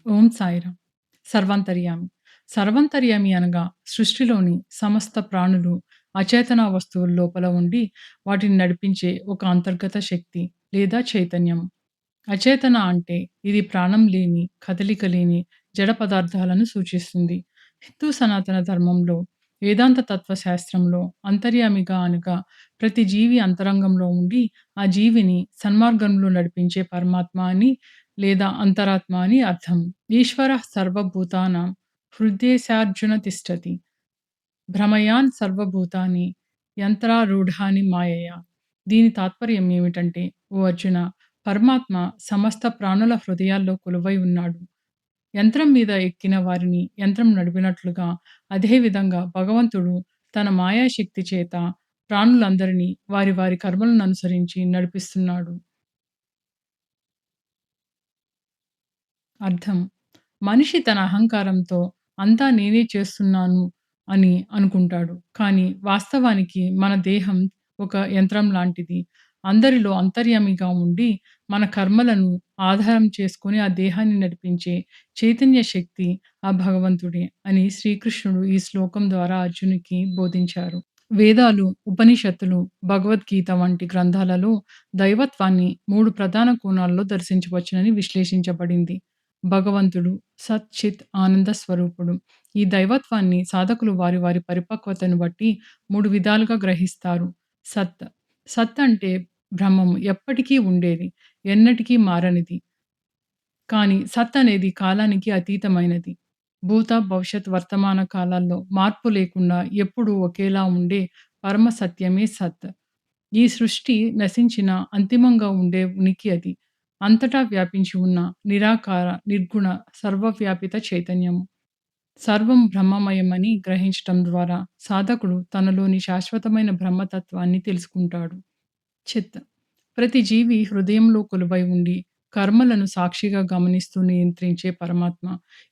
ఓం సాయిరాం. సర్వాంతర్యామి. సర్వాంతర్యామి అనగా సృష్టిలోని సమస్త ప్రాణులు, అచేతన వస్తువుల లోపల ఉండి వాటిని నడిపించే ఒక అంతర్గత శక్తి లేదా చైతన్యం. అచేతన అంటే ఇది ప్రాణం లేని, కదలిక లేని జడ పదార్థాలను సూచిస్తుంది. హిందూ సనాతన ధర్మంలో, వేదాంత తత్వశాస్త్రంలో అంతర్యామిగా అనగా ప్రతి జీవి అంతరంగంలో ఉండి ఆ జీవిని సన్మార్గంలో నడిపించే పరమాత్మ అని లేదా అంతరాత్మ అని అర్థం. ఈశ్వరః సర్వభూతానాం హృద్దేశార్జున తిష్టతి. భ్రమయాన్ సర్వభూతాని యంత్రారూఢాని మాయయా. దీని తాత్పర్యం ఏమిటంటే, ఓ అర్జున, పరమాత్మ సమస్త ప్రాణుల హృదయాల్లో కొలువై ఉన్నాడు. యంత్రం మీద ఎక్కిన వారిని యంత్రం నడిపినట్లుగా, అదే విధంగా భగవంతుడు తన మాయాశక్తి చేత ప్రాణులందరినీ వారి వారి కర్మలననుసరించి నడిపిస్తున్నాడు. అర్థం: మనిషి తన అహంకారంతో అంతా నేనే చేస్తున్నాను అని అనుకుంటాడు. కానీ వాస్తవానికి మన దేహం ఒక యంత్రం లాంటిది. అందరిలో అంతర్యామిగా ఉండి మన కర్మలను ఆధారం చేసుకొని ఆ దేహాన్ని నడిపించే చైతన్య శక్తి ఆ భగవంతుడే అని శ్రీకృష్ణుడు ఈ శ్లోకం ద్వారా అర్జునికి బోధించారు. వేదాలు, ఉపనిషత్తులు, భగవద్గీత వంటి గ్రంథాలలో దైవత్వాన్ని 3 ప్రధాన కోణాల్లో దర్శించవచ్చునని విశ్లేషించబడింది. భగవంతుడు సత్, చిత్, ఆనంద స్వరూపుడు. ఈ దైవత్వాన్ని సాధకులు వారి వారి పరిపక్వతను బట్టి 3 విధాలుగా గ్రహిస్తారు. సత్. సత్ అంటే బ్రహ్మము, ఎప్పటికీ ఉండేది, ఎన్నటికీ మారనిది. కానీ సత్ అనేది కాలానికి అతీతమైనది. భూత, భవిష్యత్, వర్తమాన కాలాల్లో మార్పు లేకుండా ఎప్పుడూ ఒకేలా ఉండే పరమ సత్యమే సత్. ఈ సృష్టి నశించినా అంతిమంగా ఉండే ఉనికి అది. అంతటా వ్యాపించి ఉన్న నిరాకార, నిర్గుణ, సర్వవ్యాపిత చైతన్యము. సర్వం బ్రహ్మమయమని గ్రహించటం ద్వారా సాధకుడు తనలోని శాశ్వతమైన బ్రహ్మతత్వాన్ని తెలుసుకుంటాడు. చిత్. ప్రతి జీవి హృదయంలో కొలువై ఉండి, కర్మలను సాక్షిగా గమనిస్తూ నియంత్రించే పరమాత్మ.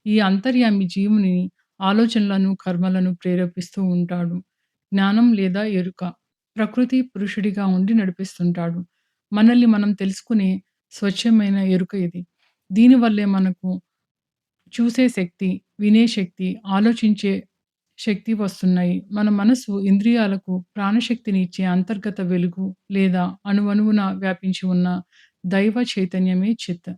ఈ అంతర్యామి జీవుని ఆలోచనలను, కర్మలను ప్రేరేపిస్తూ ఉంటాడు. జ్ఞానం లేదా ఎరుక. ప్రకృతి పురుషుడిగా ఉండి నడిపిస్తుంటాడు. మనల్ని మనం తెలుసుకునే స్వచ్ఛమైన ఎరుక ఇది. దీనివల్లే మనకు చూసే శక్తి, వినే శక్తి, ఆలోచించే శక్తి వస్తున్నాయి. మన మనసు, ఇంద్రియాలకు ప్రాణశక్తిని ఇచ్చే అంతర్గత వెలుగు లేదా అణువణువున వ్యాపించి ఉన్న దైవ చైతన్యమే చిత్.